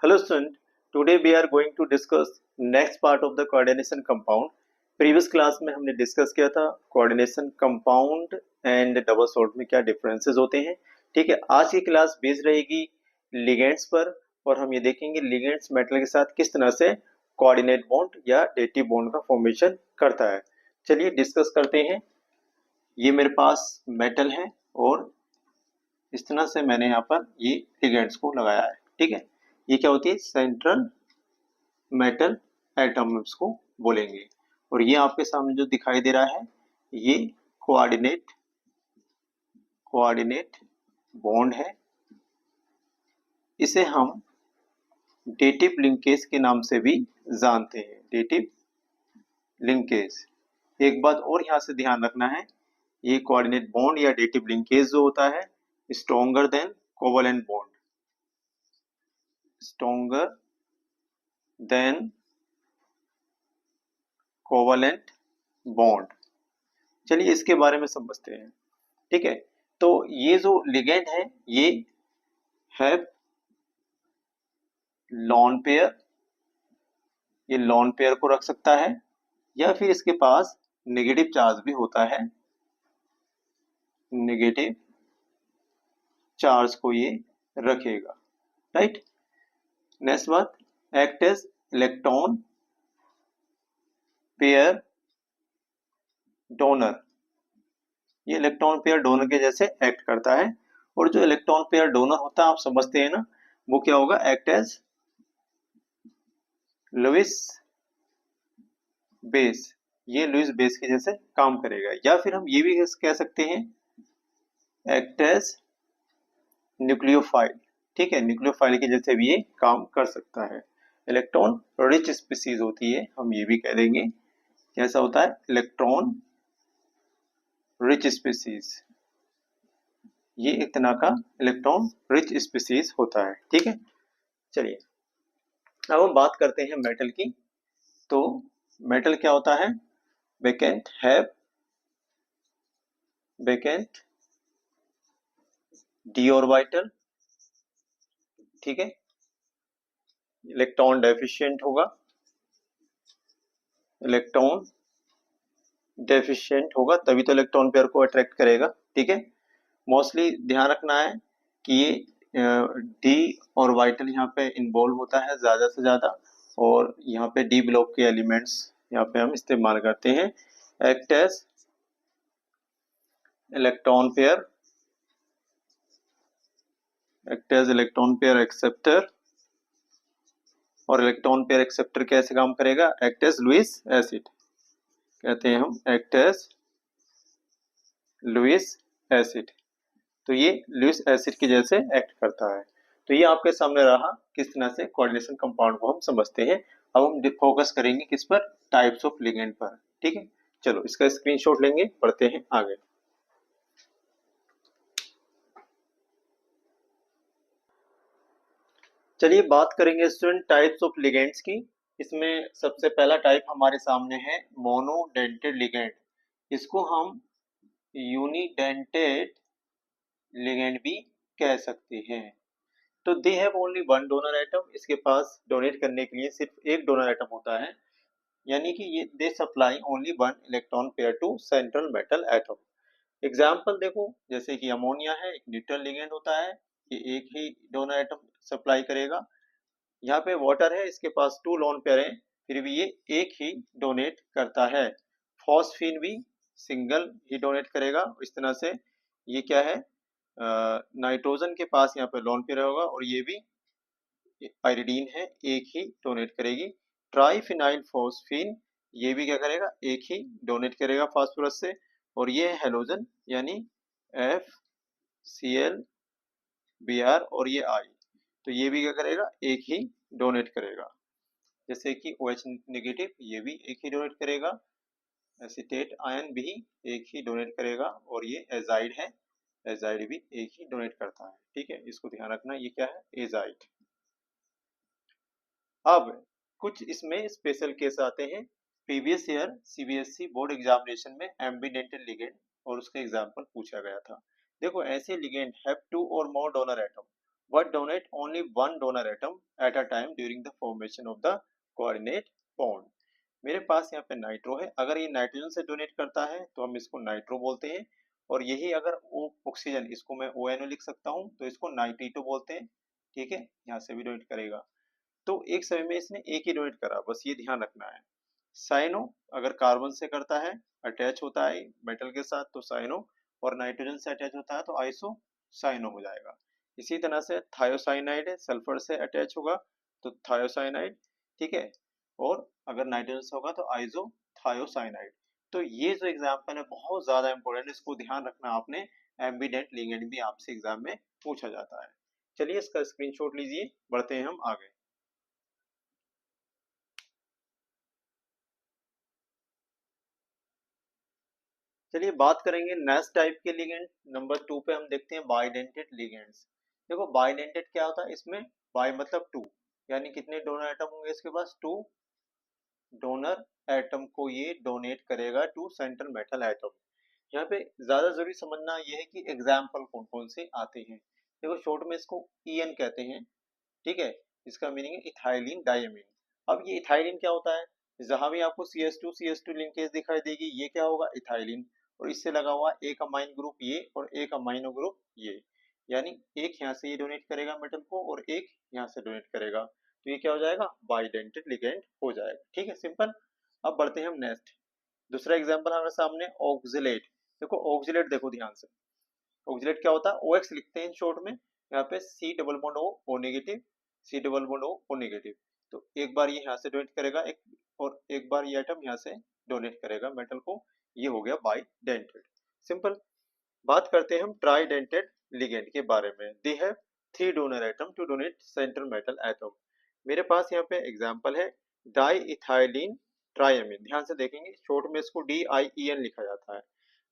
Hello student, today we are going to discuss next part of the coordination compound. Previous class में हमने discuss किया था coordination compound and double salt में क्या differences होते हैं। ठीक है, आज की क्लास बेस्ड रहेगी लिगेंड्स पर और हम ये देखेंगे लिगेंड्स मेटल के साथ किस तरह से कोऑर्डिनेट बॉन्ड या डेटिव बॉन्ड का फॉर्मेशन करता है। चलिए डिस्कस करते हैं। ये मेरे पास मेटल है और इस तरह से मैंने यहाँ पर ये लिगेंड्स को लगाया है। ठीक है, ये क्या होती है, सेंट्रल मेटल एटम इसको बोलेंगे। और ये आपके सामने जो दिखाई दे रहा है ये कोऑर्डिनेट बॉन्ड है। इसे हम डेटिव लिंकेज के नाम से भी जानते हैं, डेटिव लिंकेज। एक बात और यहाँ से ध्यान रखना है, ये कोऑर्डिनेट बॉन्ड या डेटिव लिंकेज जो होता है stronger than covalent bond, stronger than covalent bond. चलिए इसके बारे में समझते हैं। ठीक है, तो ये जो लिगेंड है ये हैव लॉन पेयर, ये लॉन पेयर को रख सकता है या फिर इसके पास नेगेटिव चार्ज भी होता है, नेगेटिव चार्ज को ये रखेगा। राइट, नेक्स्ट बात, act as electron pair donor, ये इलेक्ट्रॉन पेयर डोनर के जैसे एक्ट करता है। और जो इलेक्ट्रॉन पेयर डोनर होता है आप समझते हैं ना, वो क्या होगा, एक्ट एज लुईस बेस, ये लुईस बेस के जैसे काम करेगा। या फिर हम ये भी कह सकते हैं एक्ट एज न्यूक्लियोफाइल। ठीक है, न्यूक्लियोफाइल के जैसे भी ये काम कर सकता है। इलेक्ट्रॉन रिच स्पीसीज होती है, हम ये भी कह देंगे कैसा होता है, इलेक्ट्रॉन रिच स्पीसीज, ये एक तरह का इलेक्ट्रॉन रिच स्पीसीज होता है। ठीक है, चलिए अब हम बात करते हैं मेटल की। तो मेटल क्या होता है, वैकेंट डी ऑर्बिटल। ठीक है, इलेक्ट्रॉन डेफिशिएंट होगा, इलेक्ट्रॉन डेफिशिएंट होगा तभी तो इलेक्ट्रॉन पेयर को अट्रैक्ट करेगा। ठीक है, मोस्टली ध्यान रखना है कि ये डी ऑर्बिटल यहाँ पे इन्वॉल्व होता है ज्यादा से ज्यादा, और यहाँ पे डी ब्लॉक के एलिमेंट्स यहाँ पे हम इस्तेमाल करते हैं। Act as electron pair, act as electron pair acceptor. और इलेक्ट्रॉन पेयर एक्सेप्टर कैसे काम करेगा, एक्ट एज लुईस एसिड, कहते हैं हम एक्ट एज लुईस एसिड। तो ये लुईस एसिड के जैसे एक्ट करता है। तो ये आपके सामने रहा किस तरह से कोऑर्डिनेशन कंपाउंड को हम समझते हैं। अब हम फोकस करेंगे किस पर, टाइप्स ऑफ लिगेंड पर। ठीक है, चलो इसका स्क्रीनशॉट लेंगे, बढ़ते हैं आगे। चलिए बात करेंगे स्टूडेंट टाइप्स ऑफ लिगेंड्स की। इसमें सबसे पहला टाइप हमारे सामने है मोनोडेंटेड लिगेंड। इसको हम यूनिडेंटेड लिगेंड भी कह सकते हैं। तो they have only one donor atom, इसके पास डोनेट करने के लिए सिर्फ एक डोनर एटम होता है, यानी कि ये they supply only one electron pair to central metal atom. Example देखो, जैसे कि अमोनिया है, एक न्यूट्रल लिगेंड होता है, ये एक ही डोनर एटम सप्लाई करेगा। यहाँ पे वाटर है, इसके पास टू लोन पेयर है, फिर भी ये एक ही डोनेट करता है। फॉस्फीन भी सिंगल ही डोनेट करेगा। इस तरह से ये क्या है, नाइट्रोजन के पास यहाँ पे लोन पेयर होगा और ये भी पाइरिडीन है, एक ही डोनेट करेगी। ट्राइफिनाइल फॉस्फीन, ये भी क्या करेगा, एक ही डोनेट करेगा फास्फोरस से। और ये है हेलोजन, यानी FCl और ये I, तो ये भी क्या करेगा, एक ही डोनेट करेगा। जैसे कि OH नेगेटिव, ये भी एक ही डोनेट करेगा। एसीटेट आयन भी एक ही डोनेट करेगा। और ये एजाइड है, एजाइड भी एक ही डोनेट करता है। ठीक है, इसको ध्यान रखना, ये क्या है, एजाइड। अब कुछ इसमें स्पेशल केस आते हैं। Previous year CBSE board examination में एम्बिडेंटेड लिगेंड और उसका एग्जाम्पल पूछा गया था। देखो ऐसे ligand have two or more donor atom, what donate only one donor atom at a time during the formation of the coordinate bond। मेरे पास यहाँ पे नाइट्रो है, अगर ये नाइट्रोजन से डोनेट करता है तो हम इसको नाइट्रो बोलते हैं, और यही अगर वो ऑक्सीजन, इसको मैं ONO लिख सकता हूँ, तो इसको नाइट्रीटो बोलते हैं। ठीक है, यहाँ से भी डोनेट करेगा। तो एक समय में इसने एक ही डोनेट करा, बस ये ध्यान रखना है। साइनो अगर कार्बन से करता है, अटैच होता है मेटल के साथ, तो साइनो, और नाइट्रोजन से अटैच होता है तो आइसो साइनो हो जाएगा। इसी तरह से थायोसाइनाइड है, सल्फर से अटैच होगा तो थायोसाइनाइड। ठीक है, और अगर नाइट्रोजन से होगा तो आइसो थायोसाइनाइड। तो ये जो एग्जाम्पल है बहुत ज्यादा इंपॉर्टेंट, इसको ध्यान रखना आपने, एम्बिडेंट लिगेंड भी आपसे एग्जाम में पूछा जाता है। चलिए इसका स्क्रीनशॉट लीजिए, बढ़ते हैं हम आगे। चलिए बात करेंगे नेक्स्ट टाइप के लिगेंड। नंबर 2 पे हम देखते हैं बाइडेंटेड लिगेंड्स। देखो बाइडेंटेड क्या होता है, इसमें बाई मतलब टू, यानी कितने डोनर एटम होंगे इसके पास, टू डोनर एटम को ये डोनेट करेगा टू सेंट्रल मेटल एटम। यहाँ पे ज्यादा जरूरी समझना ये है कि एग्जाम्पल कौन कौन से आते हैं। देखो शॉर्ट में इसको EN कहते हैं। ठीक है, इसका मीनिंग है इथाइलिन डायमीन। अब ये इथाइलिन क्या होता है, जहां भी आपको CH2 लिंकेज दिखाई देगी ये क्या होगा, इथाइलिन, और इससे लगा हुआ एक अमाइन ग्रुप ये और एक अमाइनो ग्रुप ये, यानी एक यहाँ से ये डोनेट करेगा मेटल को और एक यहाँ से डोनेट करेगा, तो ये क्या हो जाएगा, बाइडेंटेड लिगेंड हो जाएगा। ठीक है, सिंपल। अब बढ़ते हैं हम नेक्स्ट। दूसरा एग्जाम्पल हमारे सामने ऑक्जिलेट। देखो ऑक्जिलेट देखो ध्यान से, ऑक्जिलेट क्या होता है, OX लिखते हैं शॉर्ट में, यहाँ पे C double bond O negative, C double bond O negative. तो एक बार ये यहाँ से डोनेट करेगा एक, और एक बार ये एटम यहाँ से डोनेट करेगा मेटल को, ये हो गया बाइडेंटेड। सिंपल। बात करते हैं हम ट्राइडेंटेड लिगेंड के बारे में। They have 3 donor atom to donate central metal atom. मेरे पास यहाँ पे एग्जांपल है डाई इथाइलिन ट्राइएमिन। ध्यान से देखेंगे शॉर्ट में इसको DIEN लिखा जाता है।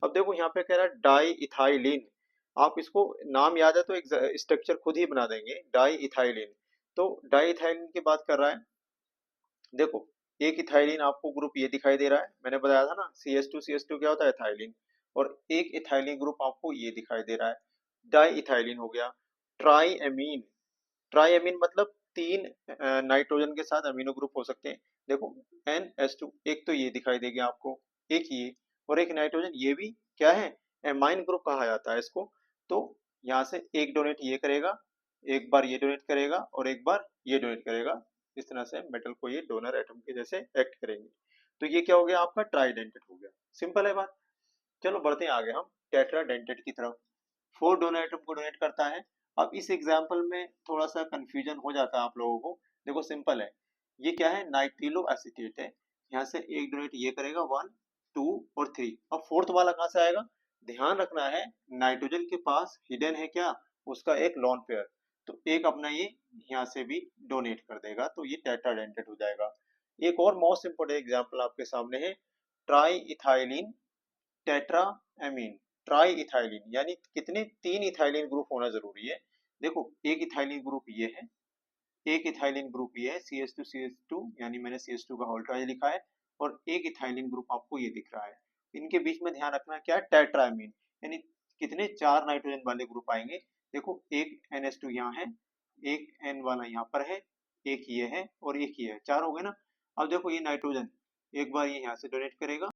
अब देखो यहाँ पे कह रहा है डाई इथाइलिन, आप इसको नाम याद है तो एक स्ट्रक्चर खुद ही बना देंगे, डाई इथाइलिन। तो डाई इथाइलिन की बात कर रहा है। देखो एक इथाइलिन आपको ग्रुप ये दिखाई दे रहा है, मैंने बताया था ना CH2 क्या होता है, इथाइलिन, और एक इथाइलिन ग्रुप आपको ये दिखाई दे रहा है, डाई इथाइलिन हो गया। ट्राइएमीन, ट्राइएमीन मतलब तीन नाइट्रोजन के साथ अमीनो ग्रुप हो सकते हैं। देखो NH2, एक तो ये दिखाई देगी आपको, एक ये, और एक नाइट्रोजन, ये भी क्या है, एमाइन ग्रुप कहा जाता है इसको। तो यहाँ से एक डोनेट ये करेगा, एक बार ये डोनेट करेगा और एक बार ये डोनेट करेगा, इस तरह से मेटल को ये डोनर एटम के जैसे एक्ट करेंगे। तो ये क्या हो गया आपका, ट्राइडेंटेड हो गया। सिंपल है बात। चलो बढ़ते हैं आगे हम टेट्राडेंटेड की तरफ। 4 डोनर एटम को डोनेट करता है। अब इस एग्जाम्पल में थोड़ा सा कंफ्यूजन हो जाता है आप लोगों को। देखो सिंपल है, ये क्या है, नाइट्रिलो एसीटेट है, यहाँ से एक डोनेट ये करेगा 1 2 और 3। अब फोर्थ वाला कहाँ से आएगा, ध्यान रखना है नाइट्रोजन के पास हिडन है क्या, उसका एक लॉन पेयर, तो एक अपना ये यहाँ से भी डोनेट कर देगा, तो ये टेट्राडेंटेड हो जाएगा। एक और मोस्ट इंपोर्टेंट एग्जाम्पल आपके सामने है try ethylene tetraammine. Try ethylene यानी कितने, 3 इथाइलिन ग्रुप होना जरूरी है। देखो एक इथाइलिन ग्रुप ये है, एक इथाइलिन ग्रुप ये है CH2 यानी मैंने CH2 का होल ट्राई लिखा है, और एक इथाइलिन ग्रुप आपको ये दिख रहा है। इनके बीच में ध्यान रखना क्या है, टेट्राएमीन, यानी कितने, 4 नाइट्रोजन वाले ग्रुप आएंगे। देखो एक NH2 यहाँ है, एक N वाला यहाँ पर है, एक ये है और एक ये है, 4 हो गए ना। अब देखो ये नाइट्रोजन एक बार ये यहाँ से डोनेट करेगा